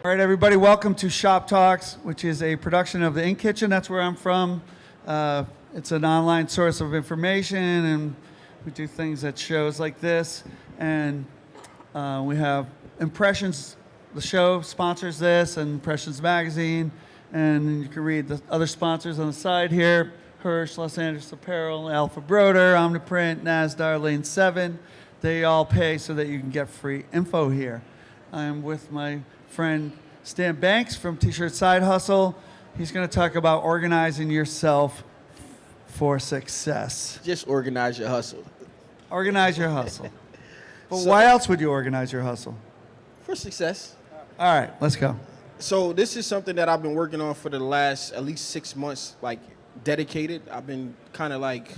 All right, everybody, welcome to Shop Talks, which is a production of the In Kitchen. That's where I'm from. It's an online source of information, and we do things at shows like this. And we have Impressions. The show sponsors this, and Impressions Magazine. And you can read the other sponsors on the side here. Hirsch, Los Angeles Apparel, Alpha Broder, Omniprint, NASDAR, Lane 7. They all pay so that you can get free info here. I'm with my friend Stan Banks from T-Shirt Side Hustle. He's going to talk about organizing yourself for success. Just organize your hustle. Organize your hustle. But why else would you organize your hustle? For success. All right, let's go. So this is something that I've been working on for the last at least 6 months, like dedicated. I've been kind of like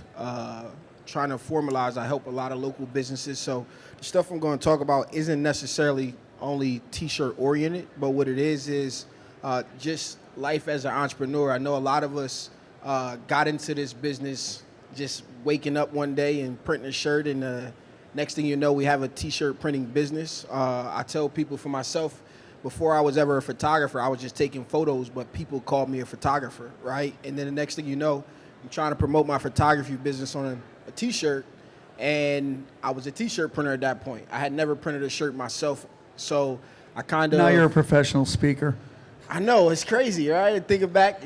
trying to formalize. I help a lot of local businesses. So the stuff I'm going to talk about isn't necessarily only T-shirt oriented, but what it is just life as an entrepreneur. I know a lot of us got into this business just waking up one day and printing a shirt, and next thing you know, we have a T-shirt printing business. I tell people, for myself, before I was ever a photographer, I was just taking photos, but people called me a photographer, right? And then the next thing you know, I'm trying to promote my photography business on a T-shirt, and I was a T-shirt printer at that point. I had never printed a shirt myself, so I kind of... Now you're a professional speaker. I know, it's crazy, right? Thinking back,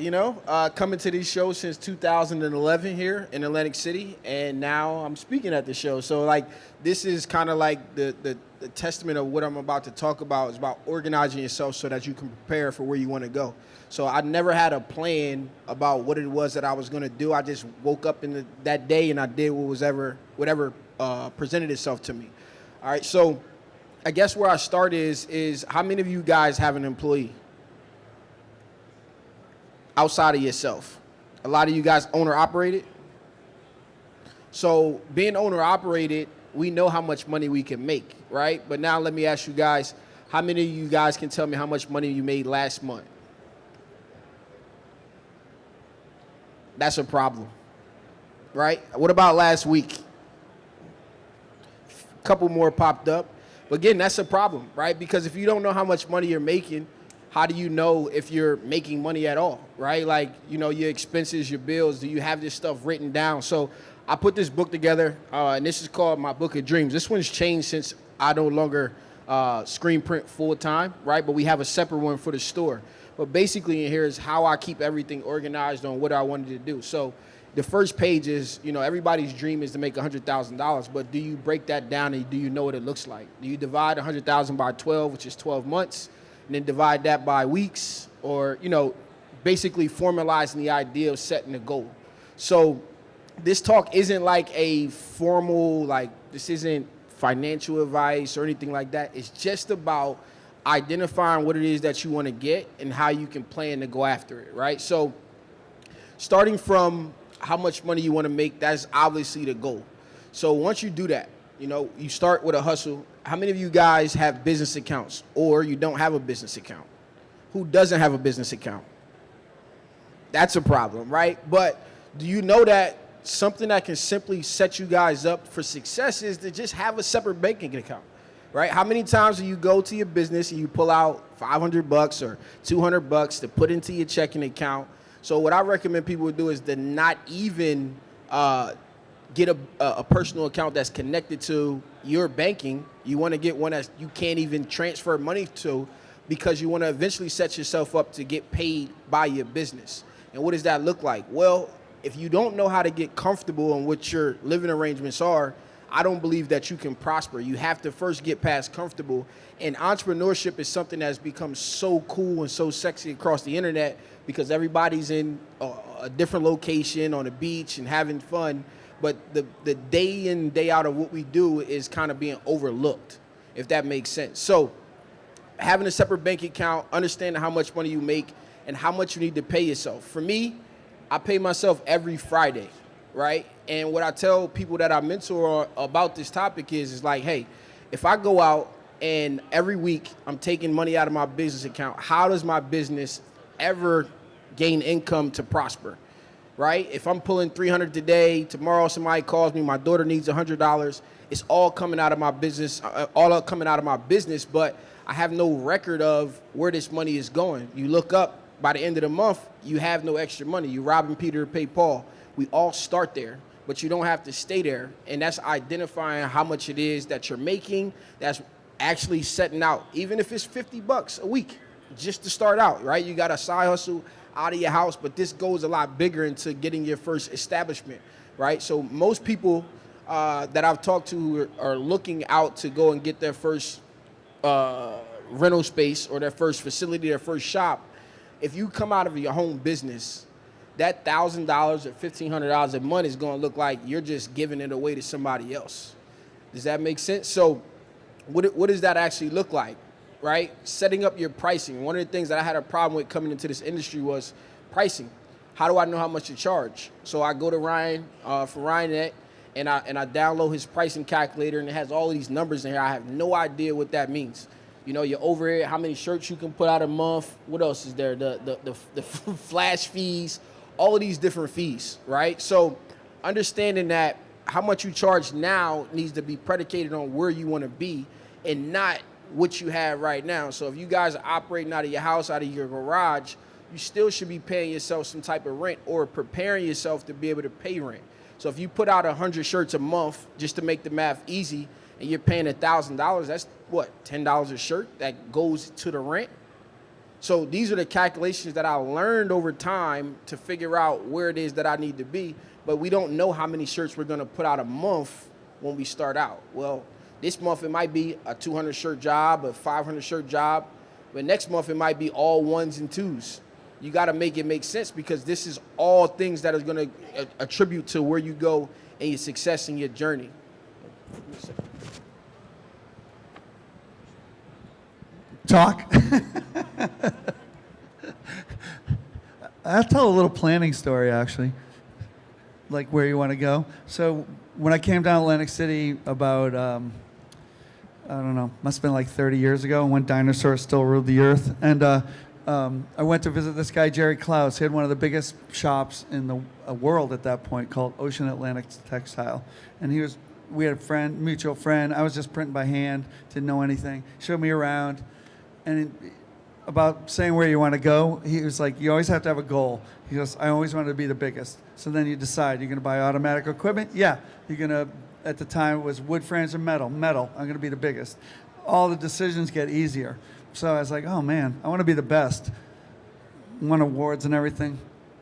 coming to these shows since 2011 here in Atlantic City, and now I'm speaking at the show. So, like, this is kind of like the testament of what I'm about to talk about. Is about organizing yourself so that you can prepare for where you want to go. So I never had a plan about what it was that I was going to do. I just woke up in that day and I did whatever presented itself to me. All right, so I guess where I start is how many of you guys have an employee outside of yourself? A lot of you guys owner operated. So being owner operated, we know how much money we can make, right? But now let me ask you guys, how many of you guys can tell me how much money you made last month? That's a problem, right? What about last week? A couple more popped up. But again, that's a problem, right? Because if you don't know how much money you're making, how do you know if you're making money at all, right? Like, your expenses, your bills, do you have this stuff written down? So I put this book together, and this is called My Book of Dreams. This one's changed since I no longer screen print full time, right? But we have a separate one for the store. But basically in here is how I keep everything organized on what I wanted to do. So the first page is, everybody's dream is to make $100,000, but do you break that down and do you know what it looks like? Do you divide 100,000 by 12, which is 12 months? And then divide that by weeks, or, basically formalizing the idea of setting a goal. So this talk isn't like a formal, this isn't financial advice or anything like that. It's just about identifying what it is that you want to get and how you can plan to go after it, right? So starting from how much money you want to make, that's obviously the goal. So once you do that, you start with a hustle. How many of you guys have business accounts, or you don't have a business account? Who doesn't have a business account? That's a problem, right? But do you know that something that can simply set you guys up for success is to just have a separate banking account, right? How many times do you go to your business and you pull out $500 or $200 to put into your checking account? So what I recommend people do is to not even get a personal account that's connected to your banking. You want to get one that you can't even transfer money to, because you want to eventually set yourself up to get paid by your business. And what does that look like? Well, if you don't know how to get comfortable on what your living arrangements are, I don't believe that you can prosper. You have to first get past comfortable. And entrepreneurship is something that's become so cool and so sexy across the internet because everybody's in a different location on a beach and having fun. But the day in, day out of what we do is kind of being overlooked, if that makes sense. So having a separate bank account, understanding how much money you make and how much you need to pay yourself. For me, I pay myself every Friday, right? And what I tell people that I mentor about this topic is like, hey, if I go out and every week I'm taking money out of my business account, how does my business ever gain income to prosper? right? If I'm pulling 300 today, tomorrow somebody calls me, my daughter needs $100. It's all coming out of my business, coming out of my business, but I have no record of where this money is going. You look up, by the end of the month, you have no extra money. You robbing Peter to pay Paul. We all start there, but you don't have to stay there. And that's identifying how much it is that you're making. That's actually setting out, even if it's $50 a week, just to start out, right? You got a side hustle out of your house, but this goes a lot bigger into getting your first establishment, right? So most people that I've talked to are looking out to go and get their first rental space or their first facility, their first shop. If you come out of your home business, that $1,000 or $1,500 a month is going to look like you're just giving it away to somebody else. Does that make sense? So what does that actually look like, right? Setting up your pricing. One of the things that I had a problem with coming into this industry was pricing. How do I know how much to charge? So I go to Ryan, for RyanNet, and I download his pricing calculator, and it has all of these numbers in here. I have no idea what that means. You know, your overhead, how many shirts you can put out a month. What else is there? The flash fees, all of these different fees, right? So understanding that how much you charge now needs to be predicated on where you want to be and not what you have right now. So if you guys are operating out of your house, out of your garage, you still should be paying yourself some type of rent or preparing yourself to be able to pay rent. So if you put out 100 shirts a month, just to make the math easy, and you're paying $1,000, that's what, $10 a shirt that goes to the rent? So these are the calculations that I learned over time to figure out where it is that I need to be, but we don't know how many shirts we're gonna put out a month when we start out. Well, this month it might be a 200 shirt job, a 500 shirt job, but next month it might be all ones and twos. You gotta make it make sense because this is all things that are gonna attribute to where you go and your success in your journey. Talk. I'll tell a little planning story, actually, like where you want to go. So when I came down to Atlantic City about, I don't know, must have been like 30 years ago, when dinosaurs still ruled the earth. And I went to visit this guy, Jerry Klaus. He had one of the biggest shops in the world at that point called Ocean Atlantic Textile. And we had a friend, mutual friend. I was just printing by hand, didn't know anything. Showed me around. And about saying where you want to go, he was like, you always have to have a goal. He goes, I always wanted to be the biggest. So then you decide, you're going to buy automatic equipment? Yeah. You're going to, at the time it was wood frames or metal. Metal, I'm going to be the biggest. All the decisions get easier. So I was like, oh man, I want to be the best. Won awards and everything.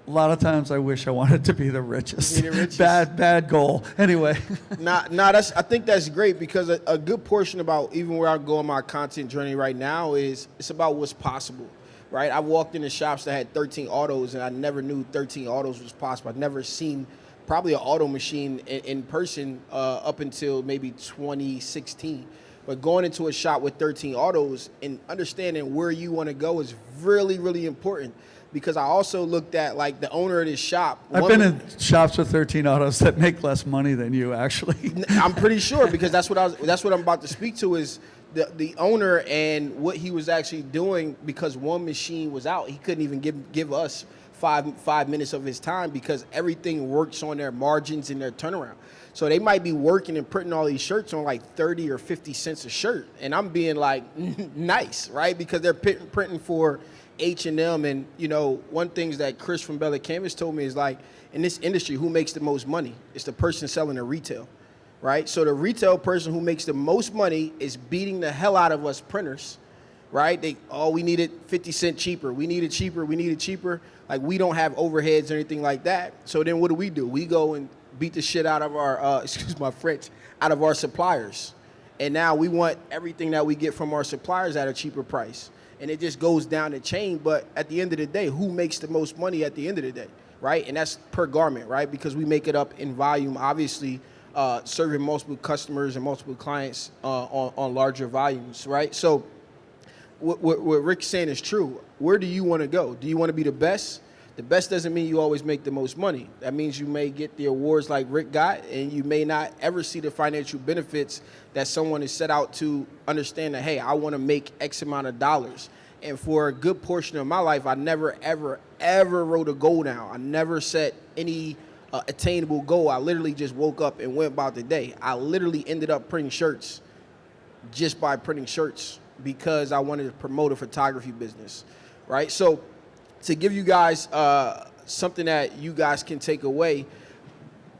A lot of times I wish I wanted to be the richest. Be the richest. Bad goal. Anyway. I think that's great because a good portion about even where I go on my content journey right now is it's about what's possible, right? I walked into shops that had 13 autos and I never knew 13 autos was possible. I'd never seen probably an auto machine in person up until maybe 2016. But going into a shop with 13 autos and understanding where you want to go is really, really important. Because I also looked at like the owner of this shop. I've been in shops with 13 autos that make less money than you, actually. I'm pretty sure because that's what I'm about to speak to is the owner and what he was actually doing because one machine was out. He couldn't even give us five minutes of his time because everything works on their margins and their turnaround. So they might be working and printing all these shirts on like 30 or 50 cents a shirt, and I'm being like nice, right? Because they're printing for H&M, and you know, one thing that Chris from Bella Canvas told me is like, in this industry, who makes the most money? It's the person selling the retail, right? So the retail person who makes the most money is beating the hell out of us printers, right? We need it 50 cents cheaper. We need it cheaper. We need it cheaper. Like we don't have overheads or anything like that. So then what do? We go and beat the shit out of our, excuse my French, out of our suppliers. And now we want everything that we get from our suppliers at a cheaper price. And it just goes down the chain. But at the end of the day, who makes the most money at the end of the day, right? And that's per garment, right? Because we make it up in volume, obviously, serving multiple customers and multiple clients on larger volumes, right? So what Rick's saying is true. Where do you want to go? Do you want to be the best? The best doesn't mean you always make the most money. That means you may get the awards like Rick got, and you may not ever see the financial benefits that someone is set out to understand that, hey, I want to make X amount of dollars. And for a good portion of my life, I never, ever, ever wrote a goal down. I never set any attainable goal. I literally just woke up and went about the day. I literally ended up printing shirts just by printing shirts because I wanted to promote a photography business, right? So to give you guys something that you guys can take away,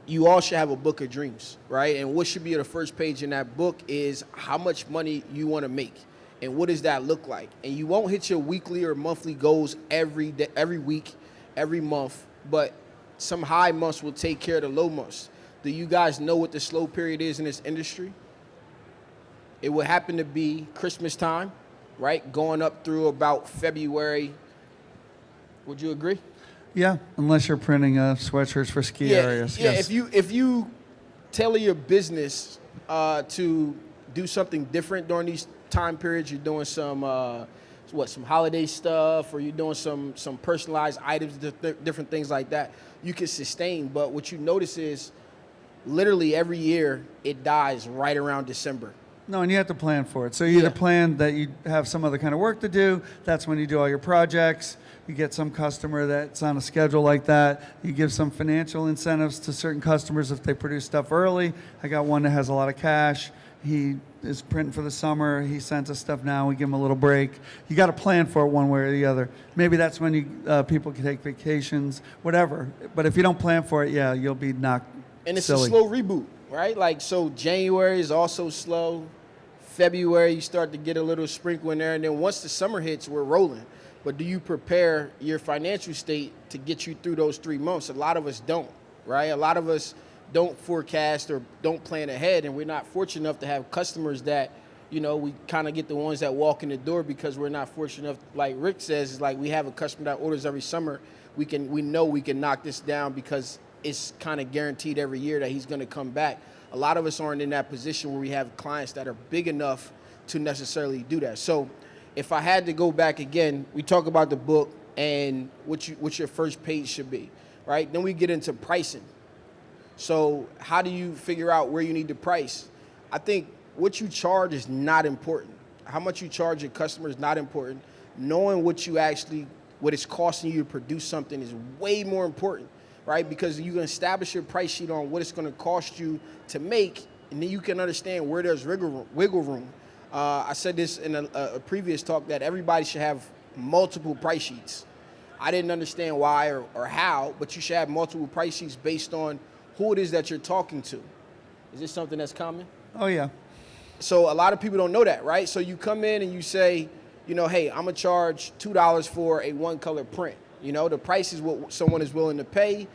you all should have a book of dreams, right? And what should be on the first page in that book is how much money you want to make and what does that look like. And you won't hit your weekly or monthly goals every day, every week, every month, but some high months will take care of the low months. Do you guys know what the slow period is in this industry? It would happen to be Christmas time, right? Going up through about February. Would you agree? Yeah, unless you're printing sweatshirts for ski areas. Yeah, Yes. if you tailor your business to do something different during these time periods, you're doing some some holiday stuff, or you're doing some personalized items, different things like that, you can sustain. But what you notice is literally every year it dies right around December. No, and you have to plan for it. So you either plan that you have some other kind of work to do. That's when you do all your projects. You get some customer that's on a schedule like that. You give some financial incentives to certain customers if they produce stuff early. I got one that has a lot of cash. He is printing for the summer. He sends us stuff now. We give him a little break. You got to plan for it one way or the other. Maybe that's when people can take vacations, whatever. But if you don't plan for it, yeah, you'll be knocked And it's silly. a slow reboot, right? Like, so January is also slow. February, you start to get a little sprinkle in there. And then once the summer hits, we're rolling. But do you prepare your financial state to get you through those 3 months? A lot of us don't, right? A lot of us don't forecast or don't plan ahead, and we're not fortunate enough to have customers that, you know, we kind of get the ones that walk in the door because we're not fortunate enough, like Rick says, is like we have a customer that orders every summer. We know we can knock this down because it's kind of guaranteed every year that he's going to come back. A lot of us aren't in that position where we have clients that are big enough to necessarily do that. So if I had to go back again, we talk about the book and what your first page should be, right? Then we get into pricing. So how do you figure out where you need to price? I think what you charge is not important. How much you charge your customer is not important. Knowing what it's costing you to produce something is way more important, right? Because you can establish your price sheet on what it's going to cost you to make, and then you can understand where there's wiggle room. I said this in a previous talk that everybody should have multiple price sheets. I didn't understand why or how, but you should have multiple price sheets based on who it is that you're talking to. Is this something that's common? Oh, yeah. So a lot of people don't know that, right? So you come in and you say, you know, hey, I'm going to charge $2 for a one-color print. You know, the price is what someone is willing to pay.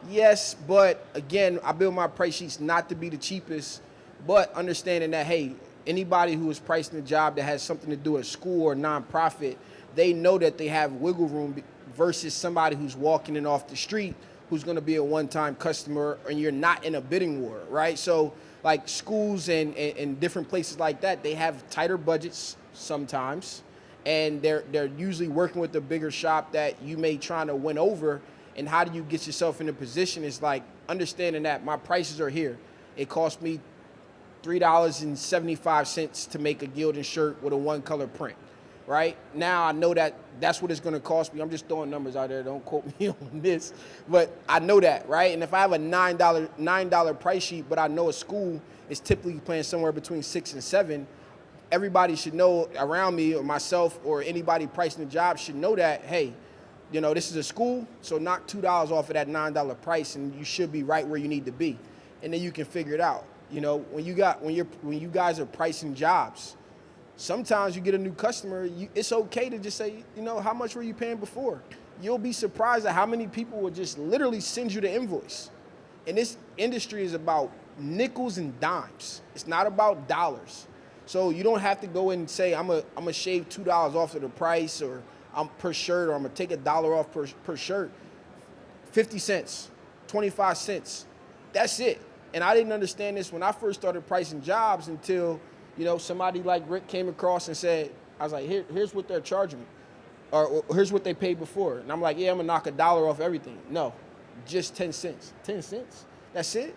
Yes, but again, I build my price sheets not to be the cheapest, but understanding that, hey, anybody who is pricing a job that has something to do with school or nonprofit, they know that they have wiggle room versus somebody who's walking in off the street who's going to be a one-time customer, and you're not in a bidding war, right? So like schools and different places like that, they have tighter budgets sometimes, and they're usually working with a bigger shop that you may try to win over. And how do you get yourself in a position? It's like understanding that my prices are here. It cost me $3.75 to make a Gildan shirt with a one-color print, right? Now I know that that's what it's going to cost me. I'm just throwing numbers out there. Don't quote me on this. But I know that, right? And if I have a $9 price sheet, but I know a school is typically paying somewhere between 6 and 7, everybody should know around me or myself or anybody pricing the job should know that, hey, you know, this is a school, so knock $2 off of that $9 price and you should be right where you need to be. And then you can figure it out. You know, when you guys are pricing jobs, sometimes you get a new customer, it's okay to just say, you know, how much were you paying before? You'll be surprised at how many people will just literally send you the invoice. And this industry is about nickels and dimes. It's not about dollars. So you don't have to go in and say, I'm gonna shave $2 off of the price, or I'm per shirt, or I'm gonna take $1 off per shirt. 50 cents, 25 cents, that's it. And I didn't understand this when I first started pricing jobs until, you know, somebody like Rick came across and said, I was like, here's what they're charging me, or here's what they paid before. And I'm like, yeah, I'm gonna knock $1 off everything. No, just 10 cents. 10 cents, that's it?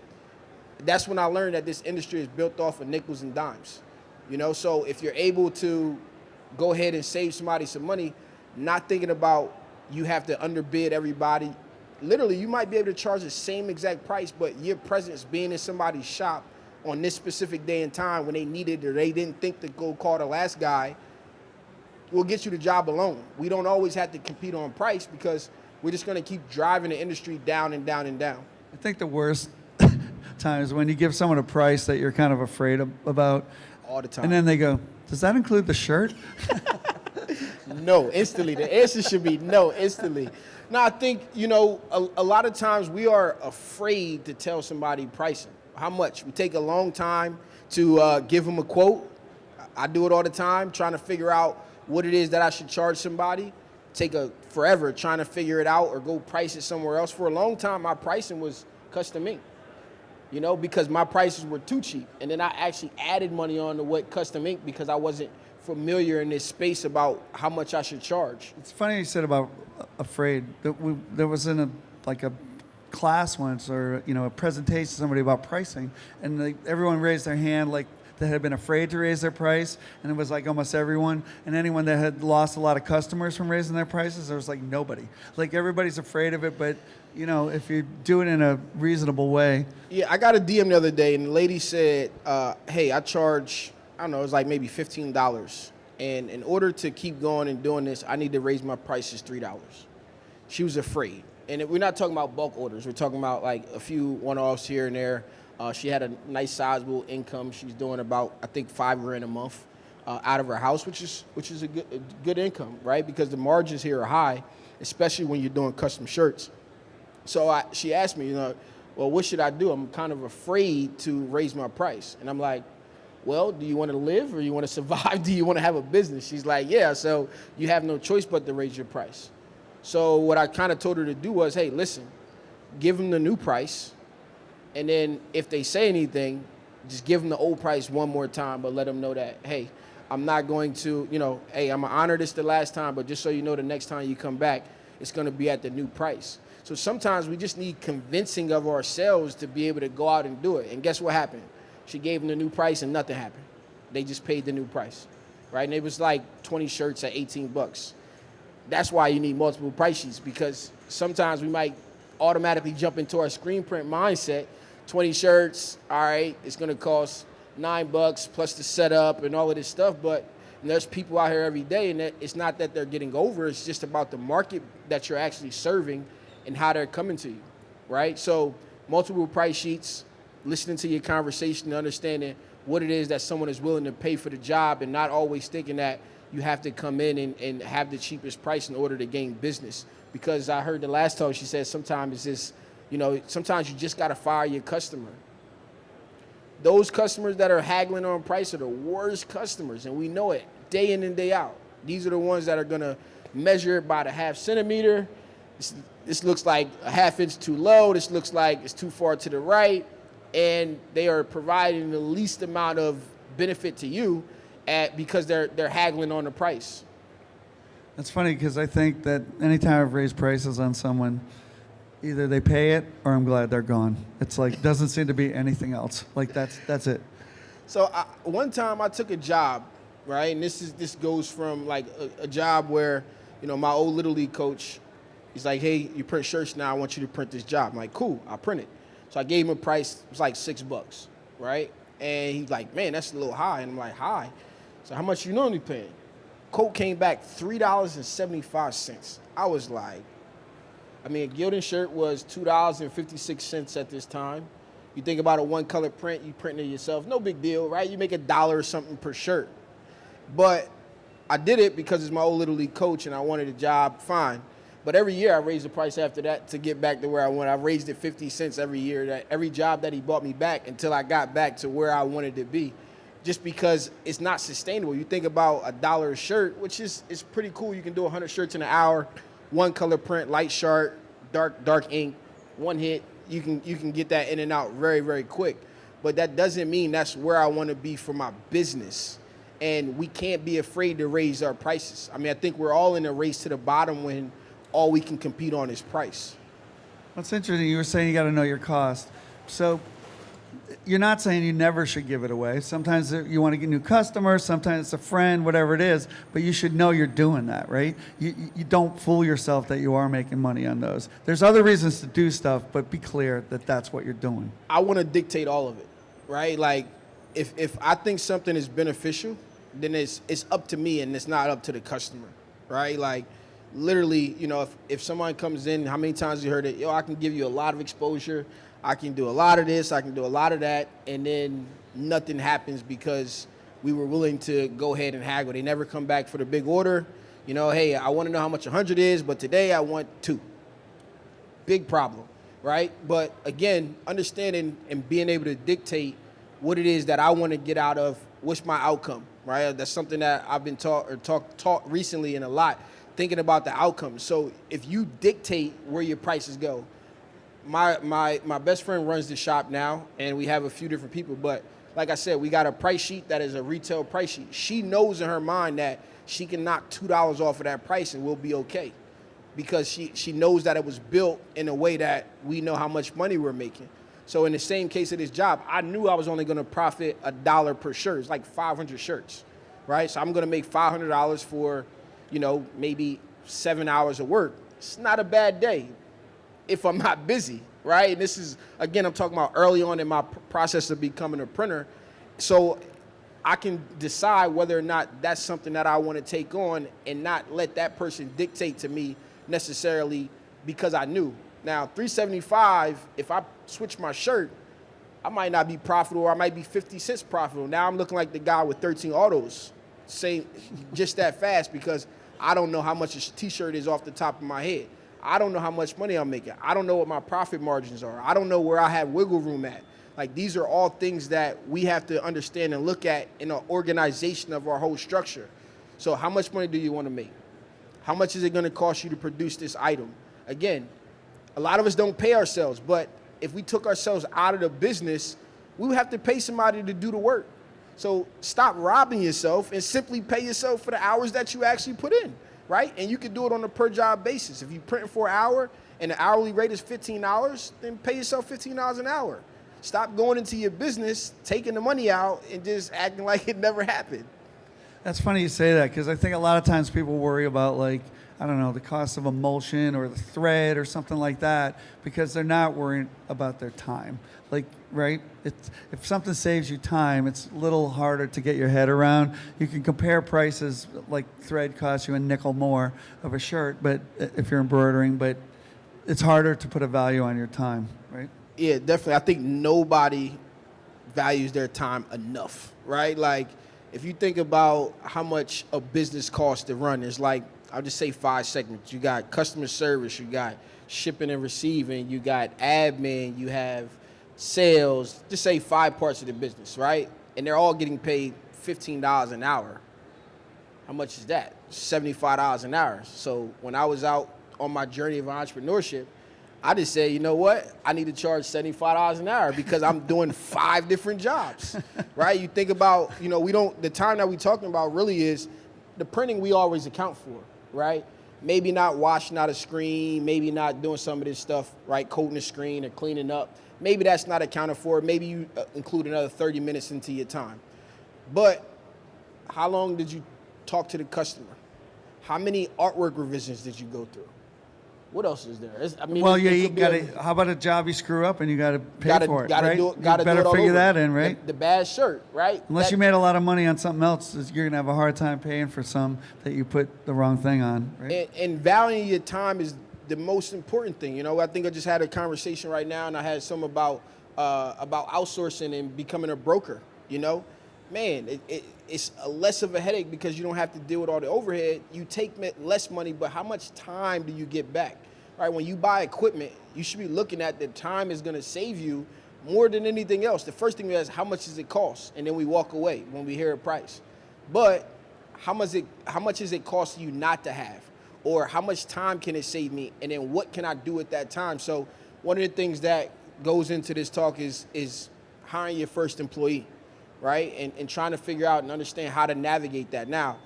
That's when I learned that this industry is built off of nickels and dimes. You know, so if you're able to go ahead and save somebody some money, not thinking about you have to underbid everybody. Literally, you might be able to charge the same exact price, but your presence being in somebody's shop on this specific day and time when they needed it or they didn't think to go call the last guy will get you the job alone. We don't always have to compete on price because we're just going to keep driving the industry down and down and down. I think the worst time is when you give someone a price that you're kind of afraid about, All the time. and then they go, "Does that include the shirt?" No, instantly. The answer should be no, instantly. Now, I think, a lot of times we are afraid to tell somebody pricing. How much? We take a long time to give them a quote. I do it all the time, trying to figure out what it is that I should charge somebody. Take forever trying to figure it out or go price it somewhere else. For a long time, my pricing was custom ink, because my prices were too cheap. And then I actually added money on to what custom ink because I wasn't familiar in this space about how much I should charge. It's funny you said about afraid. There was in a class once or a presentation to somebody about pricing, and everyone raised their hand like that had been afraid to raise their price, and it was like almost everyone, and anyone that had lost a lot of customers from raising their prices, there was like nobody. Like everybody's afraid of it, but if you do it in a reasonable way. Yeah, I got a DM the other day, and the lady said, hey, I charge, I don't know, it was like maybe $15. And in order to keep going and doing this, I need to raise my prices $3. She was afraid. And we're not talking about bulk orders. We're talking about like a few one-offs here and there. She had a nice sizable income. She's doing about, I think, $5,000 a month out of her house, which is a good income, right? Because the margins here are high, especially when you're doing custom shirts. So she asked me, well, what should I do? I'm kind of afraid to raise my price. And I'm like, well, do you want to live or you want to survive? Do you want to have a business? She's like, yeah, so you have no choice but to raise your price. So what I kind of told her to do was, hey, listen, give them the new price. And then if they say anything, just give them the old price one more time, but let them know that, hey, I'm not going to, hey, I'm going to honor this the last time, but just so you know, the next time you come back, it's going to be at the new price. So sometimes we just need convincing of ourselves to be able to go out and do it. And guess what happened? She gave them the new price and nothing happened. They just paid the new price, right? And it was like 20 shirts at $18. That's why you need multiple price sheets, because sometimes we might automatically jump into our screen print mindset. 20 shirts, all right, it's gonna cost $9 plus the setup and all of this stuff, but there's people out here every day, and it's not that they're getting over, it's just about the market that you're actually serving and how they're coming to you, right? So multiple price sheets, listening to your conversation, understanding what it is that someone is willing to pay for the job, and not always thinking that you have to come in and have the cheapest price in order to gain business. Because I heard the last time she said sometimes it's just, sometimes you just got to fire your customer. Those customers that are haggling on price are the worst customers, and we know it day in and day out. These are the ones that are going to measure it by the half centimeter. This looks like a half inch too low. This looks like it's too far to the right. And they are providing the least amount of benefit to you because they're haggling on the price. That's funny because I think that anytime I've raised prices on someone, either they pay it or I'm glad they're gone. It's like, doesn't seem to be anything else. Like that's it. So one time I took a job, right? And this goes from like a job where, my old Little League coach, he's like, hey, you print shirts now. I want you to print this job. I'm like, cool, I'll print it. So I gave him a price, it was like $6, right? And he's like, man, that's a little high. And I'm like, high? So how much you normally paying? Quote came back $3.75. I was like, a Gildan shirt was $2.56 at this time. You think about a one color print, you print it yourself, no big deal, right? You make $1 or something per shirt. But I did it because it's my old Little League coach and I wanted a job, fine. But every year I raised the price after that to get back to where I went. I raised it 50 cents every year, that every job that he bought me back until I got back to where I wanted to be. Just because it's not sustainable. You think about $1 a shirt, which is pretty cool. You can do 100 shirts in an hour, one color print, light chart, dark ink, one hit. You can get that in and out very, very quick. But that doesn't mean that's where I want to be for my business. And we can't be afraid to raise our prices. I think we're all in a race to the bottom when all we can compete on is price. That's interesting. You were saying you got to know your cost. So you're not saying you never should give it away. Sometimes you want to get new customers, sometimes it's a friend, whatever it is, but you should know you're doing that, right? You don't fool yourself that you are making money on those. There's other reasons to do stuff, but be clear that that's what you're doing. I want to dictate all of it, right? Like, if I think something is beneficial, then it's up to me and it's not up to the customer, right? Like, literally, you know, if someone comes in, how many times you heard it? Yo, I can give you a lot of exposure. I can do a lot of this. I can do a lot of that. And then nothing happens because we were willing to go ahead and haggle. They never come back for the big order. You know, hey, I want to know how much 100 is, but today I want 2. Big problem, right? But again, understanding and being able to dictate what it is that I want to get out of what's my outcome, right? That's something that I've been taught recently and a lot, thinking about the outcome. So if you dictate where your prices go, my best friend runs the shop now, and we have a few different people, but like I said, we got a price sheet that is a retail price sheet. She knows in her mind that she can knock $2 off of that price and we'll be okay, because she knows that it was built in a way that we know how much money we're making. So in the same case of this job, I knew I was only going to profit $1 per shirt. It's like 500 shirts, right? So I'm going to make $500 for, you know, maybe 7 hours of work. It's not a bad day if I'm not busy, right? And this is, again, I'm talking about early on in my process of becoming a printer. So I can decide whether or not that's something that I want to take on and not let that person dictate to me necessarily because I knew. Now, $3.75, if I switch my shirt, I might not be profitable, or I might be 50 cents profitable. Now I'm looking like the guy with 13 autos, saying just that fast, because I don't know how much a t-shirt is off the top of my head. I don't know how much money I'm making. I don't know what my profit margins are. I don't know where I have wiggle room at. Like, these are all things that we have to understand and look at in an organization of our whole structure. So how much money do you want to make? How much is it going to cost you to produce this item? Again, a lot of us don't pay ourselves, but if we took ourselves out of the business, we would have to pay somebody to do the work. So stop robbing yourself and simply pay yourself for the hours that you actually put in, right? And you can do it on a per job basis. If you're printing for an hour and the hourly rate is $15, then pay yourself $15 an hour. Stop going into your business, taking the money out, and just acting like it never happened. That's funny you say that, because I think a lot of times people worry about, like, I don't know, the cost of emulsion or the thread or something like that, because they're not worrying about their time. Like, right? If something saves you time, it's a little harder to get your head around. You can compare prices, like thread costs you a nickel more of a shirt, but if you're embroidering, but it's harder to put a value on your time, right? Yeah, definitely. I think nobody values their time enough, right? Like, if you think about how much a business costs to run, it's like, I'll just say 5 segments. You got customer service, you got shipping and receiving, you got admin, you have sales, just say 5 parts of the business, right? And they're all getting paid $15 an hour. How much is that? $75 an hour. So when I was out on my journey of entrepreneurship, I just said, you know what? I need to charge $75 an hour because I'm doing 5 different jobs, right? You think about, you know, the time that we're talking about really is the printing we always account for, right? Maybe not washing out a screen, maybe not doing some of this stuff, right? Coating the screen or cleaning up. Maybe that's not accounted for. Maybe you include another 30 minutes into your time. But how long did you talk to the customer? How many artwork revisions did you go through? What else is there? You gotta. How about a job you screw up and you gotta pay for it, right? You better figure that in, right? The bad shirt, right? Unless you made a lot of money on something else, you're gonna have a hard time paying for some that you put the wrong thing on, right? And valuing your time is the most important thing. You know, I think I just had a conversation right now, and I had some about outsourcing and becoming a broker. You know, man, it's less of a headache because you don't have to deal with all the overhead. You take less money, but how much time do you get back? Right? When you buy equipment, you should be looking at the time is going to save you more than anything else. The first thing is, how much does it cost? And then we walk away when we hear a price. But how much is it cost you not to have? Or how much time can it save me? And then what can I do at that time? So one of the things that goes into this talk is hiring your first employee, right? And trying to figure out and understand how to navigate that. Now,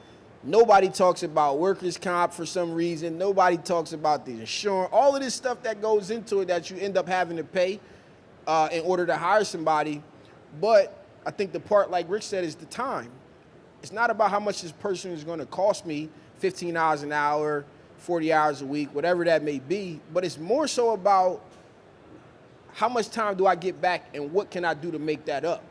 nobody talks about workers' comp for some reason. Nobody talks about the insurance, all of this stuff that goes into it that you end up having to pay. in order to hire somebody. But I think the part, like Rick said, is the time. It's not about how much this person is going to cost me, $15 an hour, 40 hours a week, whatever that may be, but it's more so about how much time do I get back and what can I do to make that up,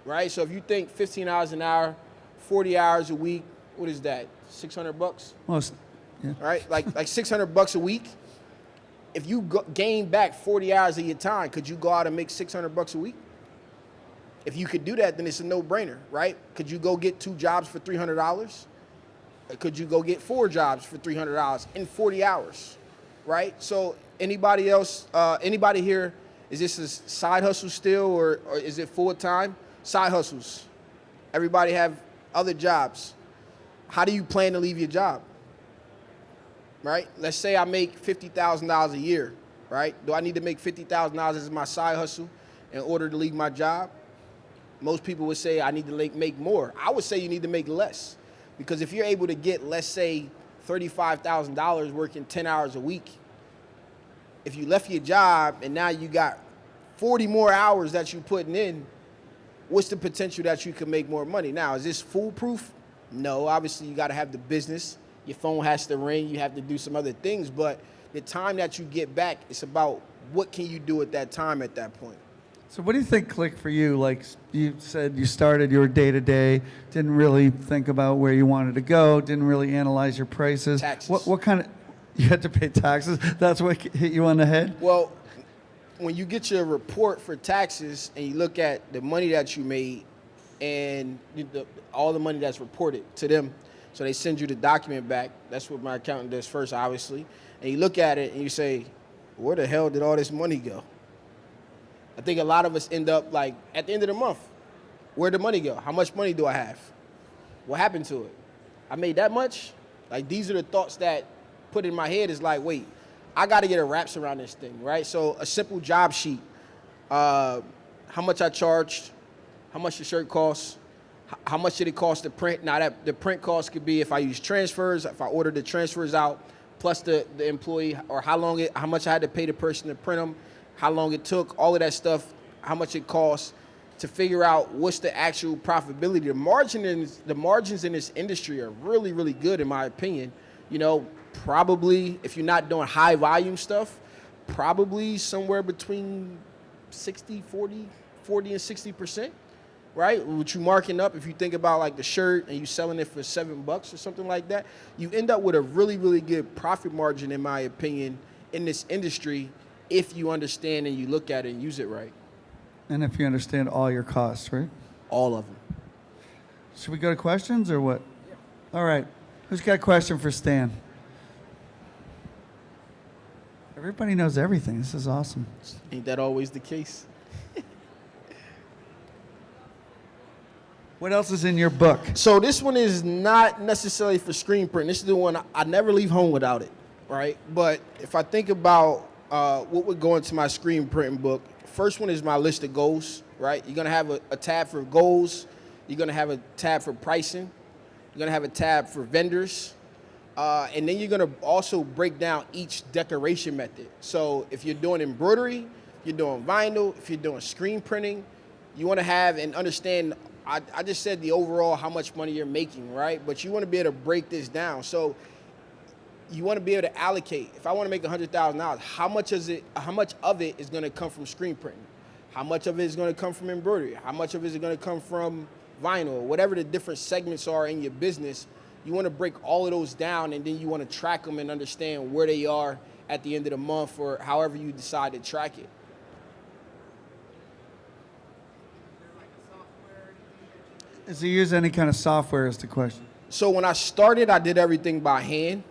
right? So if you think $15 an hour, 40 hours a week, what is that, 600 bucks? Most, yeah. Right? Like 600 bucks a week. If you gain back 40 hours of your time, could you go out and make 600 bucks a week? If you could do that, then it's a no-brainer, right? Could you go get 2 jobs for $300? Could you go get 4 jobs for $300 in 40 hours, right? So anybody else, anybody here, is this a side hustle still or is it full-time? Side hustles. Everybody have other jobs. How do you plan to leave your job, right? Let's say I make $50,000 a year, right? Do I need to make $50,000 as my side hustle in order to leave my job? Most people would say I need to make more. I would say you need to make less. Because if you're able to get, let's say, $35,000 working 10 hours a week, if you left your job and now you got 40 more hours that you're putting in, what's the potential that you can make more money? Now, is this foolproof? No, obviously you got to have the business. Your phone has to ring. You have to do some other things. But the time that you get back, it's about what can you do at that time at that point. So what do you think clicked for you? Like you said, you started your day-to-day, didn't really think about where you wanted to go, didn't really analyze your prices. Taxes. What kind of, you had to pay taxes? That's what hit you on the head? Well, when you get your report for taxes and you look at the money that you made and all the money that's reported to them, so they send you the document back. That's what my accountant does first, obviously. And you look at it and you say, where the hell did all this money go? I think a lot of us end up like at the end of the month, where'd the money go? How much money do I have? What happened to it? I made that much? Like these are the thoughts that put in my head is like, wait, I got to get a wraps around this thing, right? So a simple job sheet, how much I charged, how much the shirt costs, how much did it cost to print? Now that the print cost could be if I use transfers, if I ordered the transfers out, plus the employee, or how much I had to pay the person to print them, how long it took, all of that stuff, how much it costs to figure out what's the actual profitability. The margins in this industry are really, really good in my opinion. You know, probably if you're not doing high volume stuff, probably somewhere between 40 and 60%, right? What you marking up, if you think about like the shirt and you selling it for $7 or something like that, you end up with a really, really good profit margin in my opinion in this industry if you understand and you look at it and use it right. And if you understand all your costs, right? All of them. Should we go to questions or what? Yeah. All right. Who's got a question for Stan? Everybody knows everything. This is awesome. Ain't that always the case? What else is in your book? So this one is not necessarily for screen print. This is the one I never leave home without it, right? But if I think about what would go into my screen printing book, first one is my list of goals, right? You're gonna have a tab for goals. You're gonna have a tab for pricing. You're gonna have a tab for vendors. And then you're gonna also break down each decoration method. So if you're doing embroidery, if you're doing vinyl, if you're doing screen printing, you wanna have and understand, I just said the overall how much money you're making, right? But you wanna be able to break this down. So you want to be able to allocate. If I want to make $100,000, how much of it is going to come from screen printing? How much of it is going to come from embroidery? How much of it is going to come from vinyl? Whatever the different segments are in your business, you want to break all of those down, and then you want to track them and understand where they are at the end of the month or however you decide to track it. Does he use any kind of software is the question. So when I started, I did everything by hand.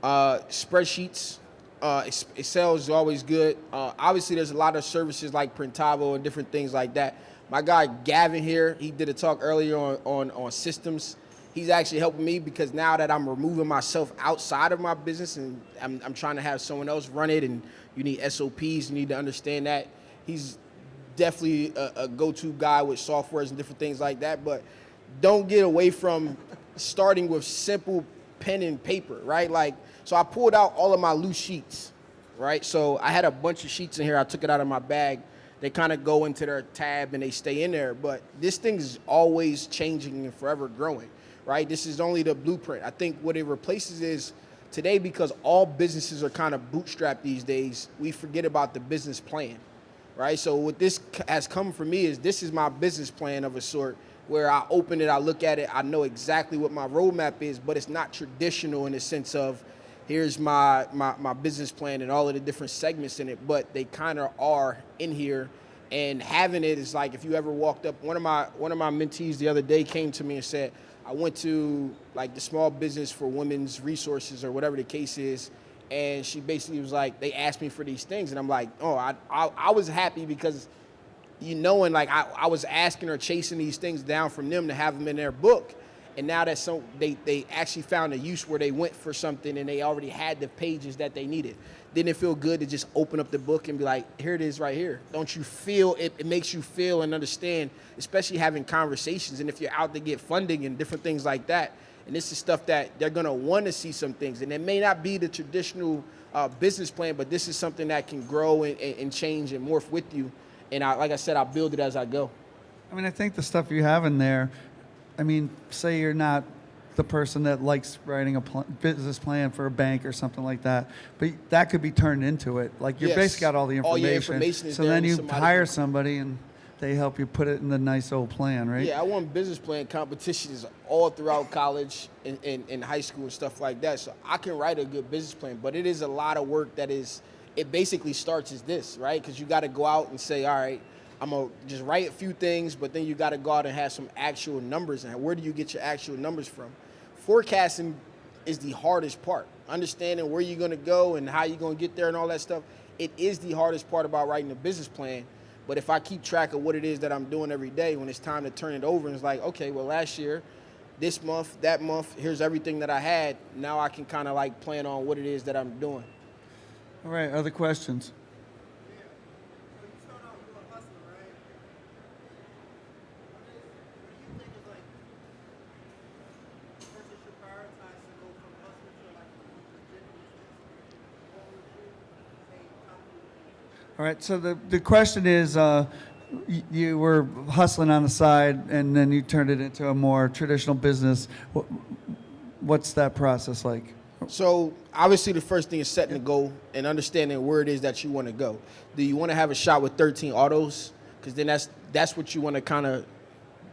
Spreadsheets, Excel is always good. Obviously, there's a lot of services like Printavo and different things like that. My guy Gavin here, he did a talk earlier on systems. He's actually helping me because now that I'm removing myself outside of my business and I'm trying to have someone else run it, and you need SOPs, you need to understand that. He's definitely a go-to guy with softwares and different things like that, but don't get away from starting with simple pen and paper, right? Like, so I pulled out all of my loose sheets, right? So I had a bunch of sheets in here. I took it out of my bag they kind of go into their tab and they stay in there. But this thing is always changing and forever growing, right? This is only the blueprint. I think what it replaces is today, because all businesses are kind of bootstrapped these days, we forget about the business plan, right? So what this has come for me is this is my business plan of a sort, where I open it, I look at it, I know exactly what my roadmap is, but it's not traditional in the sense of here's my business plan and all of the different segments in it, but they kind of are in here. And having it is like, if you ever walked up, one of my mentees the other day came to me and said, I went to like the Small Business for Women's Resources or whatever the case is, and she basically was like, they asked me for these things, and I'm like, oh, I was happy because and like I was asking or chasing these things down from them to have them in their book. And now that they actually found a use where they went for something and they already had the pages that they needed. Didn't it feel good to just open up the book and be like, here it is right here? Don't you feel it? It makes you feel and understand, especially having conversations. And if you're out to get funding and different things like that, and this is stuff that they're going to want to see some things. And it may not be the traditional business plan, but this is something that can grow and change and morph with you. And like I said, I'll build it as I go. I mean, I think the stuff you have in there, I mean, say you're not the person that likes writing a business plan for a bank or something like that, but that could be turned into it. Like you're basically got all the information. All your information is so there, then and you hire somebody and they help you put it in the nice old plan, right? Yeah, I won business plan competitions all throughout college and high school and stuff like that. So I can write a good business plan, but it is a lot of work it basically starts as this, right? Because you got to go out and say, all right, I'm going to just write a few things, but then you got to go out and have some actual numbers. And where do you get your actual numbers from? Forecasting is the hardest part. Understanding where you're going to go and how you're going to get there and all that stuff. It is the hardest part about writing a business plan. But if I keep track of what it is that I'm doing every day, when it's time to turn it over, and it's like, okay, well, last year, this month, that month, here's everything that I had. Now I can kind of like plan on what it is that I'm doing. All right, other questions? All right, so the question is, you were hustling on the side and then you turned it into a more traditional business. What's that process like? So obviously the first thing is setting a goal and understanding where it is that you want to go. Do you want to have a shop with 13 autos? Because then that's what you want to kind of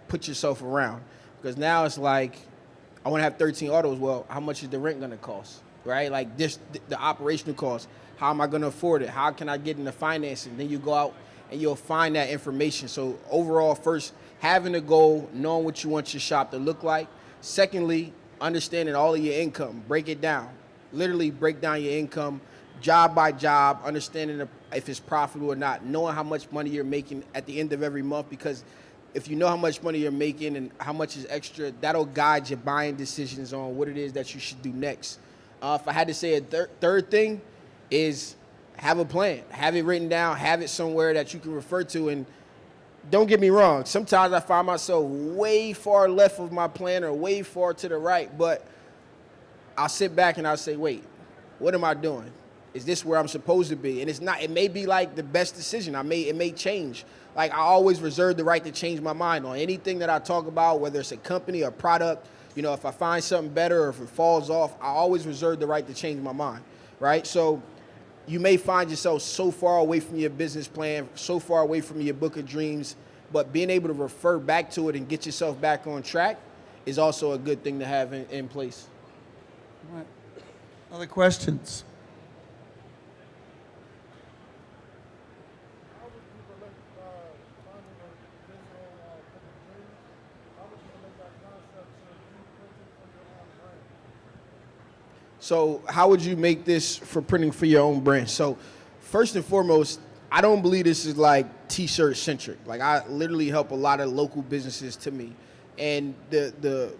put yourself around. Because now it's like, I want to have 13 autos. Well, how much is the rent going to cost, right? Like the operational cost. How am I going to afford it? How can I get into financing? Then you go out and you'll find that information. So overall, first, having a goal, knowing what you want your shop to look like. Secondly, understanding all of your income. Break it down. Literally break down your income job by job, understanding if it's profitable or not, knowing how much money you're making at the end of every month, because if you know how much money you're making and how much is extra, that'll guide your buying decisions on what it is that you should do next. If I had to say a third thing is have a plan. Have it written down. Have it somewhere that you can refer to. And don't get me wrong. Sometimes I find myself way far left of my plan or way far to the right. But I'll sit back and I'll say, wait, what am I doing? Is this where I'm supposed to be? And it's not. It may be like the best decision. It may change. Like I always reserve the right to change my mind on anything that I talk about, whether it's a company or product. You know, if I find something better or if it falls off, I always reserve the right to change my mind, right? So you may find yourself so far away from your business plan, so far away from your book of dreams, but being able to refer back to it and get yourself back on track is also a good thing to have in place. All right. Other questions? So how would you make this for printing for your own brand? So first and foremost, I don't believe this is like t-shirt centric. Like I literally help a lot of local businesses to me. And it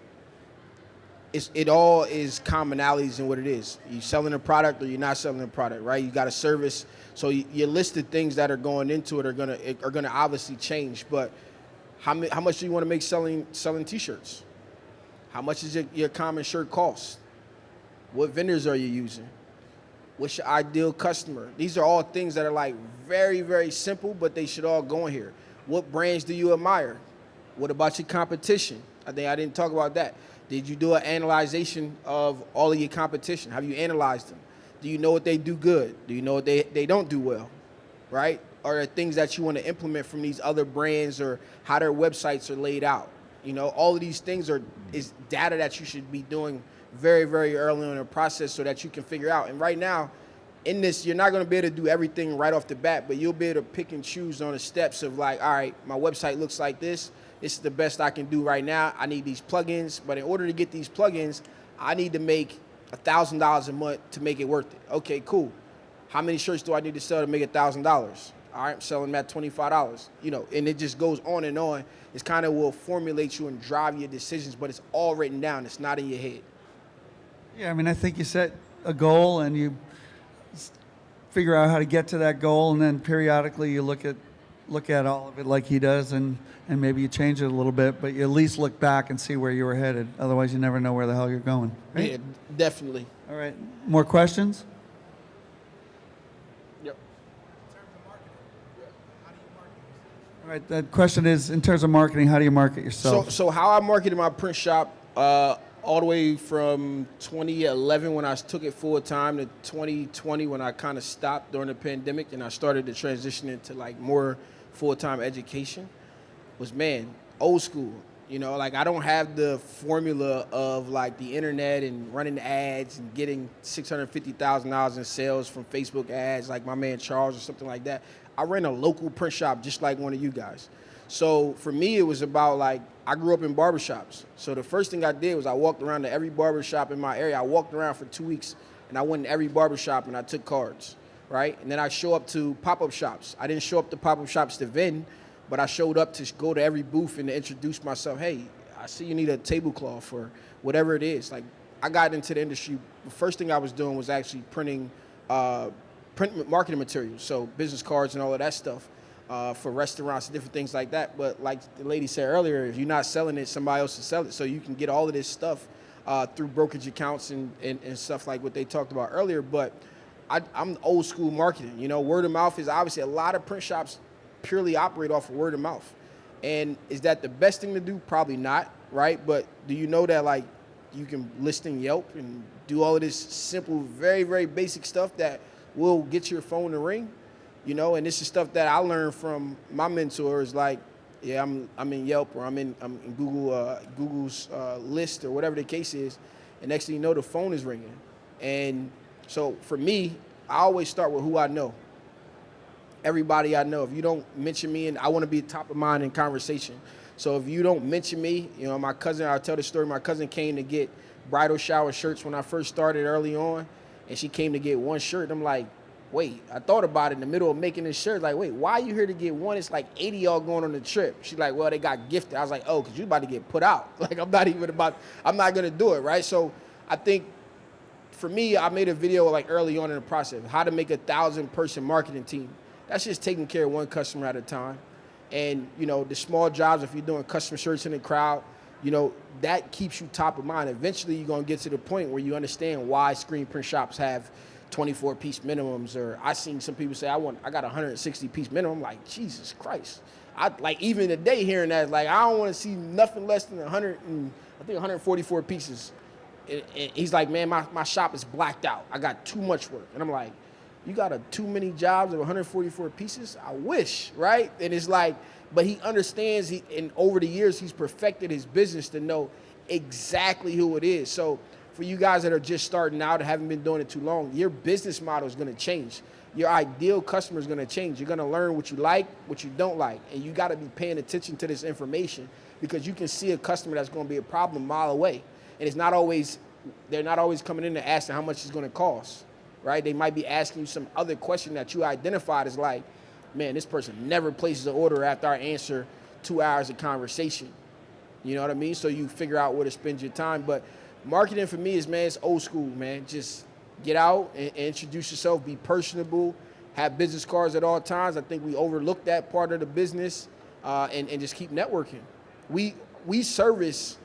all is commonalities in what it is. You selling a product or you're not selling a product, right? You got a service. So your list of things that are going into it are gonna obviously change. But how much do you want to make selling t-shirts? How much is your common shirt cost? What vendors are you using? What's your ideal customer? These are all things that are like very, very simple, but they should all go in here. What brands do you admire? What about your competition? I think I didn't talk about that. Did you do an analyzation of all of your competition? Have you analyzed them? Do you know what they do good? Do you know what they don't do well? Right? Are there things that you want to implement from these other brands, or how their websites are laid out? You know, all of these things is data that you should be doing very, very early in the process so that you can figure out. And right now, in this, you're not going to be able to do everything right off the bat, but you'll be able to pick and choose on the steps of like, all right, my website looks like this. This is the best I can do right now. I need these plugins, but in order to get these plugins, I need to make $1,000 a month to make it worth it. Okay, cool. How many shirts do I need to sell to make $1,000? All right, I'm selling them at $25. You know, and it just goes on and on. It's kind of will formulate you and drive your decisions, but it's all written down. It's not in your head. Yeah, I mean, I think you set a goal and you figure out how to get to that goal, and then periodically you look at all of it like he does, and maybe you change it a little bit, but you at least look back and see where you were headed. Otherwise, you never know where the hell you're going. Right? Yeah, definitely. All right. More questions? Yep. All right. The question is, in terms of marketing, how do you market yourself? So how I marketed my print shop all the way from 2011 when I took it full time to 2020 when I kind of stopped during the pandemic and I started to transition into like more full-time education was, man, old school. You know, like I don't have the formula of like the internet and running ads and getting $650,000 in sales from Facebook ads like my man Charles or something like that. I ran a local print shop just like one of you guys. So for me, it was about like, I grew up in barbershops. So the first thing I did was I walked around to every barbershop in my area. I walked around for 2 weeks and I went in every barbershop and I took cards, right? And then I show up to pop-up shops. I didn't show up to pop-up shops to vend, but I showed up to go to every booth and to introduce myself. Hey, I see you need a tablecloth or whatever it is. Like I got into the industry. The first thing I was doing was actually printing print marketing materials. So business cards and all of that stuff. For restaurants and different things like that. But like the lady said earlier, if you're not selling it, somebody else will sell it. So you can get all of this stuff through brokerage accounts and stuff like what they talked about earlier. But I'm old school marketing. You know, word of mouth is obviously a lot of print shops purely operate off of word of mouth. And is that the best thing to do? Probably not, right? But do you know that like you can list in Yelp and do all of this simple, very, very basic stuff that will get your phone to ring? You know, and this is stuff that I learned from my mentors. Like, yeah, I'm in Yelp or I'm in Google's list or whatever the case is. And next thing you know, the phone is ringing. And so for me, I always start with who I know. Everybody I know. If you don't mention me, and I want to be top of mind in conversation. So if you don't mention me, you know, my cousin, I'll tell the story. My cousin came to get bridal shower shirts when I first started early on, and she came to get one shirt. I'm like, wait, I thought about it in the middle of making this shirt. Like, wait, why are you here to get one? It's like 80 y'all going on the trip. She's like, well, they got gifted. I was like, oh, because you about to get put out. Like, I'm not going to do it, right? So I think for me, I made a video like early on in the process, how to make a 1,000-person marketing team. That's just taking care of one customer at a time. And, you know, the small jobs, if you're doing custom shirts in the crowd, you know, that keeps you top of mind. Eventually, you're going to get to the point where you understand why screen print shops have 24-piece minimums, or I seen some people say I got 160-piece minimum. I'm like, Jesus Christ! I like even today hearing that, like I don't want to see nothing less than 144 pieces. And he's like, man, my shop is blacked out. I got too much work, and I'm like, you got too many jobs of 144 pieces? I wish, right? And it's like, but he understands. And over the years, he's perfected his business to know exactly who it is. So for you guys that are just starting out and haven't been doing it too long, your business model is going to change. Your ideal customer is going to change. You're going to learn what you like, what you don't like. And you got to be paying attention to this information because you can see a customer that's going to be a problem a mile away. And they're not always coming in and asking how much it's going to cost, right? They might be asking you some other question that you identified as like, man, this person never places an order after I answer 2 hours of conversation. You know what I mean? So you figure out where to spend your time. But marketing for me is, man, it's old school, man. Just get out and introduce yourself, be personable, have business cards at all times. I think we overlook that part of the business and just keep networking. We service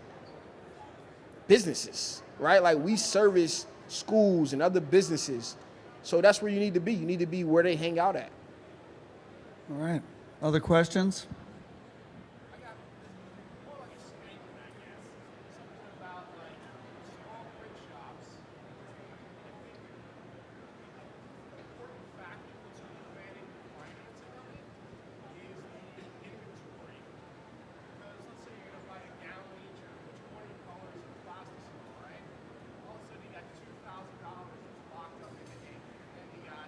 businesses, right? Like we service schools and other businesses. So that's where you need to be. You need to be where they hang out at. All right. Other questions? I got more like a statement, I guess. Something about like small print shops. I think the important factor that's preventing the financing of it is the inventory. Because let's say you're gonna buy a gallon each of 20 colors of plastic, right? All of a sudden you got $2,000 that's locked up in the ink, and you got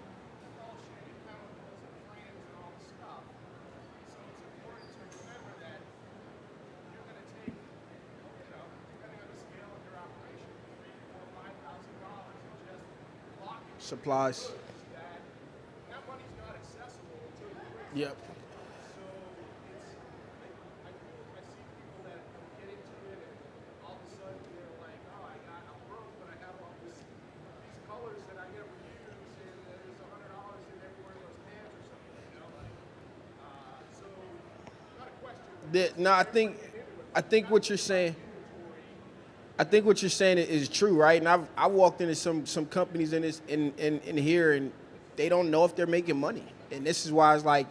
all shaded chemicals and crayons and all the stuff. So it's important to remember that you're going to take, depending on the scale of your operation, $3,000, $4,000, $5,000 and just lock it Supplies. that money's not accessible until you print. Yep. So it's, I see people that get into it and all of a sudden they're like, oh, I'm broke, but I have all these colors that I never use, and there's $100 in every one of those cans or something, so not a question. No, I think what you're saying. I think what you're saying is true, right? And I walked into some companies in here, and they don't know if they're making money. And this is why it's like,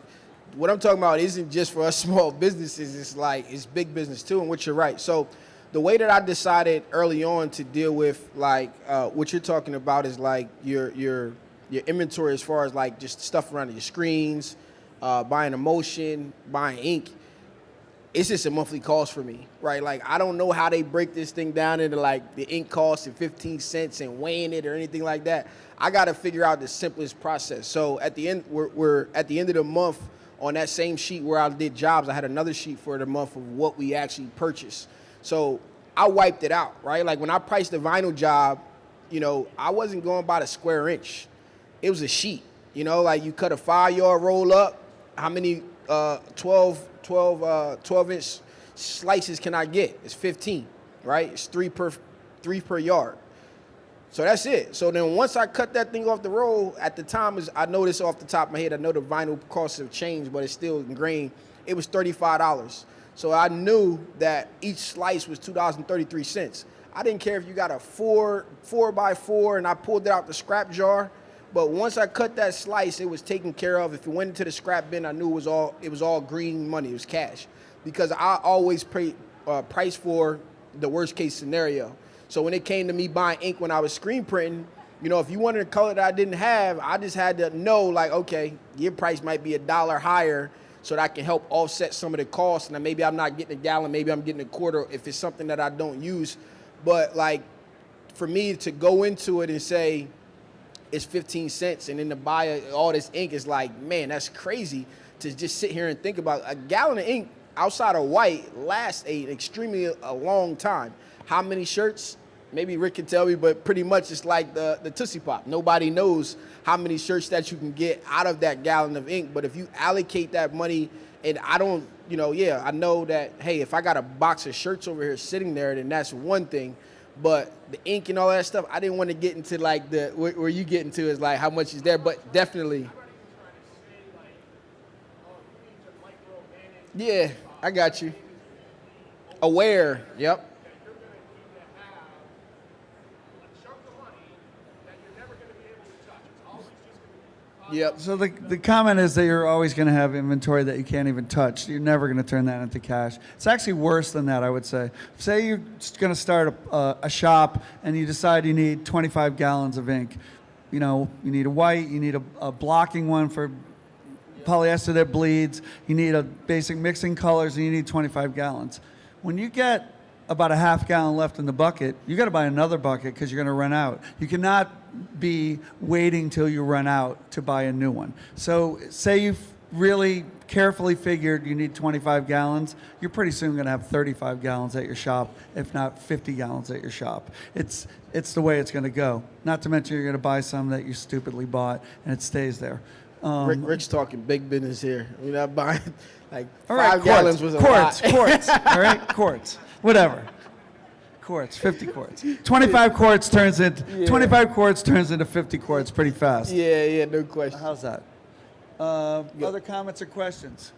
what I'm talking about isn't just for us small businesses. It's like it's big business too. And what you're right. So the way that I decided early on to deal with like what you're talking about is like your inventory as far as like just stuff around your screens, buying emulsion, buying ink. It's just a monthly cost for me, right? Like, I don't know how they break this thing down into like the ink cost and 15 cents and weighing it or anything like that. I got to figure out the simplest process. So at the end, we're at the end of the month on that same sheet where I did jobs, I had another sheet for the month of what we actually purchased. So I wiped it out, right? Like when I priced the vinyl job, I wasn't going by the square inch. It was a sheet, like you cut a 5-yard roll up, how many 12-inch slices can I get? It's 15, right? It's three per yard. So that's it. So then once I cut that thing off the roll, at the time, I know this off the top of my head, I know the vinyl costs have changed, but it's still ingrained. It was $35. So I knew that each slice was $2.33. I didn't care if you got a 4x4 and I pulled it out the scrap jar. But once I cut that slice, it was taken care of. If it went into the scrap bin, I knew it was all green money. It was cash, because I always price for the worst case scenario. So when it came to me buying ink when I was screen printing, if you wanted a color that I didn't have, I just had to know, like, okay, your price might be $1 higher, so that I can help offset some of the costs. And then maybe I'm not getting a gallon, maybe I'm getting a quarter if it's something that I don't use. But like, for me to go into it and say, it's 15 cents, and then to buy all this ink is like, man, that's crazy to just sit here and think about. A gallon of ink outside of white lasts extremely long time. How many shirts? Maybe Rick can tell me, but pretty much it's like the Tootsie Pop. Nobody knows how many shirts that you can get out of that gallon of ink. But if you allocate that money, and I don't, I know that, hey, if I got a box of shirts over here sitting there, then that's one thing. But the ink and all that stuff, I didn't want to get into like where you get into is like how much is there, but definitely. Yeah, I got you. Aware, yep. Yep. So the comment is that you're always going to have inventory that you can't even touch. You're never going to turn that into cash. It's actually worse than that, I would say. Say you're going to start a shop and you decide you need 25 gallons of ink. You need a white, you need a blocking one for polyester that bleeds, you need a basic mixing colors, and you need 25 gallons. When you get about a half gallon left in the bucket, you got to buy another bucket because you're going to run out. You cannot be waiting till you run out to buy a new one. So say you've really carefully figured you need 25 gallons, you're pretty soon going to have 35 gallons at your shop, if not 50 gallons at your shop. It's the way it's going to go. Not to mention you're going to buy some that you stupidly bought and it stays there. Rick's talking big business here. We're not buying like All right, 5 gallons was a lot. Quarts, all right, quarts, whatever. Quarts, 50 quarts. 25 quarts turns into 25 quarts turns into 50 quarts pretty fast. Yeah, no question. How's that? Other comments or questions?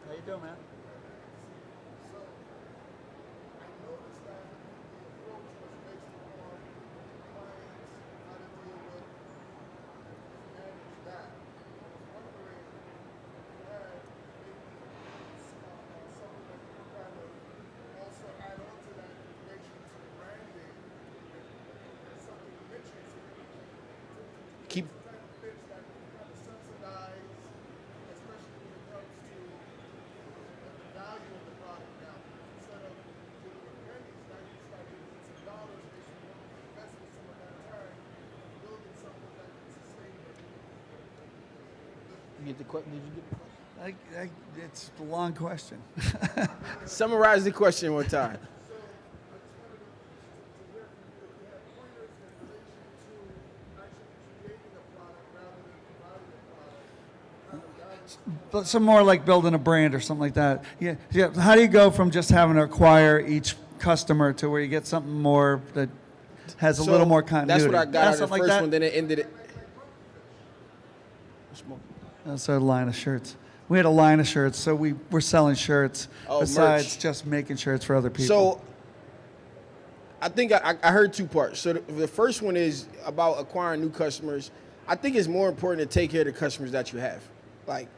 How you doing, man? keep. You get the question? Did you get the question? It's a long question. Summarize the question one time. But some more like building a brand or something like that. Yeah, yeah. How do you go from just having to acquire each customer to where you get something more that has a So, little more continuity? That's what I got Yeah, out of the something first like one, that? then it ended it. That's our line of shirts. We had a line of shirts, so we're selling shirts Oh, besides merch. just making shirts for other people. So I think I heard two parts. So the first one is about acquiring new customers. I think it's more important to take care of the customers that you have, like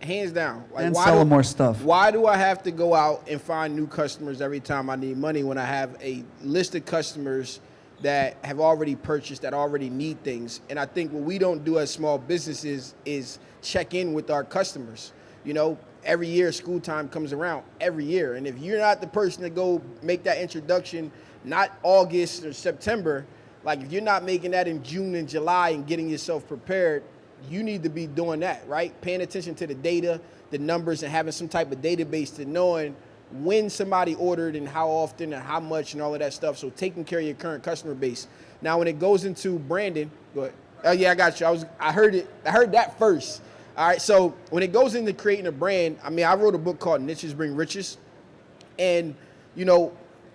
hands down. Like and sell them more stuff. Why do I have to go out and find new customers every time I need money when I have a list of customers that have already purchased, that already need things? And I think what we don't do as small businesses is check in with our customers. You know, every year school time comes around, every year. And if you're not the person to go make that introduction, not August or September, like if you're not making that in June and July and getting yourself prepared, you need to be doing that, right? Paying attention to the data, the numbers, and having some type of database to knowing when somebody ordered and how often and how much and all of that stuff. So taking care of your current customer base. Now, when it goes into branding, go ahead. Oh yeah, I got you. I heard it. I heard that first. All right. So when it goes into creating a brand, I mean, I wrote a book called Niches Bring Riches, and you know,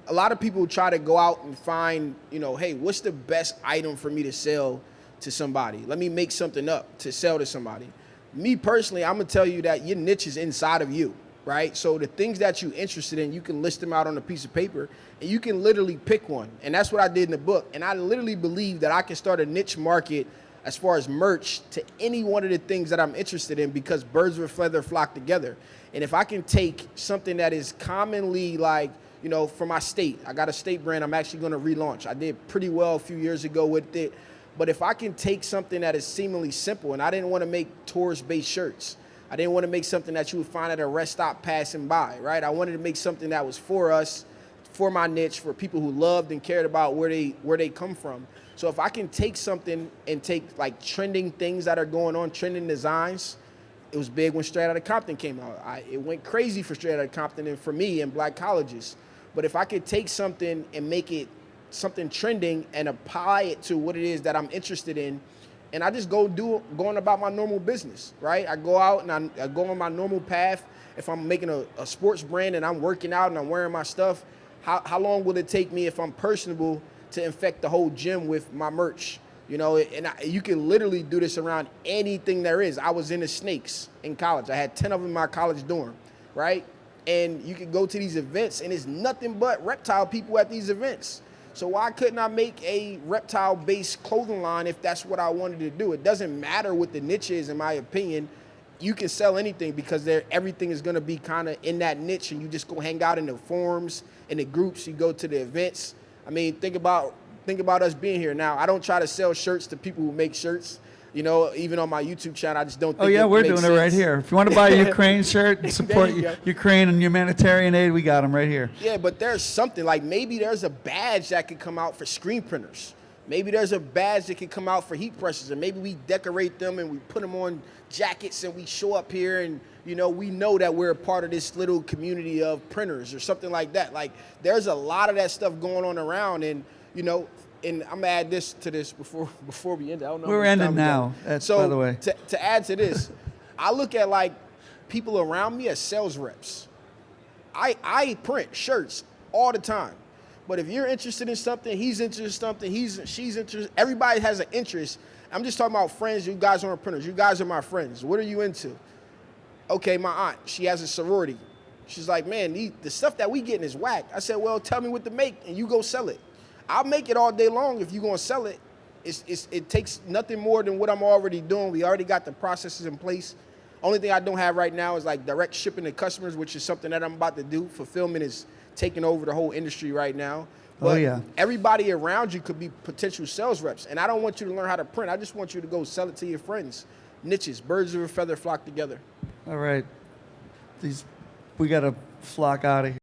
a lot of people try to go out and find, you know, hey, what's the best item for me to sell to somebody? Let me make something up to sell to somebody. Me personally, I'm gonna tell you that your niche is inside of you, right? So the things that you're interested in, you can list them out on a piece of paper and you can literally pick one. And that's what I did in the book. And I literally believe that I can start a niche market as far as merch to any one of the things that I'm interested in, because birds of a feather flock together. And if I can take something that is commonly like, you know, for my state, I got a state brand I'm actually gonna relaunch. I did pretty well a few years ago with it. But if I can take something that is seemingly simple, and I didn't want to make tourist-based shirts. I didn't want to make something that you would find at a rest stop passing by, right? I wanted to make something that was for us, for my niche, for people who loved and cared about where they come from. So if I can take something and take like trending things that are going on, trending designs. It was big when Straight Outta Compton came out. It went crazy for Straight Outta Compton and for me in black colleges. But if I could take something and make it something trending and apply it to what it is that I'm interested in, and I just going about my normal business, right? I go out and I go on my normal path. If I'm making a sports brand and I'm working out and I'm wearing my stuff, how long will it take me if I'm personable to infect the whole gym with my merch? You know, and you can literally do this around anything there is. I was into snakes in college. I had 10 of them in my college dorm, right? And you can go to these events and it's nothing but reptile people at these events. So why couldn't I make a reptile-based clothing line if that's what I wanted to do? It doesn't matter what the niche is, in my opinion. You can sell anything because everything is gonna be kind of in that niche, and you just go hang out in the forums, in the groups, you go to the events. I mean, think about us being here now. I don't try to sell shirts to people who make shirts. You know, even on my YouTube channel, I just don't think Oh yeah, we're doing makes it right sense. here. If you want to buy a Ukraine shirt and support you go. Ukraine and humanitarian aid, we got them right here. Yeah, but there's something, like maybe there's a badge that could come out for screen printers. Maybe there's a badge that could come out for heat pressers, and maybe we decorate them and we put them on jackets and we show up here and, you know, we know that we're a part of this little community of printers or something like that. Like there's a lot of that stuff going on around, and, you know, and I'm gonna add this to this before we end it. I don't know. We're how much ending time we now, got. that's- So by the way. to add to this, I look at like people around me as sales reps. I print shirts all the time. But if you're interested in something, he's interested in something, she's interested, everybody has an interest. I'm just talking about friends. You guys aren't printers. You guys are my friends. What are you into? Okay, my aunt, she has a sorority. She's like, man, the stuff that we getting is whack. I said, well, tell me what to make and you go sell it. I'll make it all day long if you're gonna sell it. It takes nothing more than what I'm already doing. We already got the processes in place. Only thing I don't have right now is like direct shipping to customers, which is something that I'm about to do. Fulfillment is taking over the whole industry right now. Oh, yeah. Everybody around you could be potential sales reps. And I don't want you to learn how to print. I just want you to go sell it to your friends. Niches, birds of a feather flock together. All right. We got to flock out of here.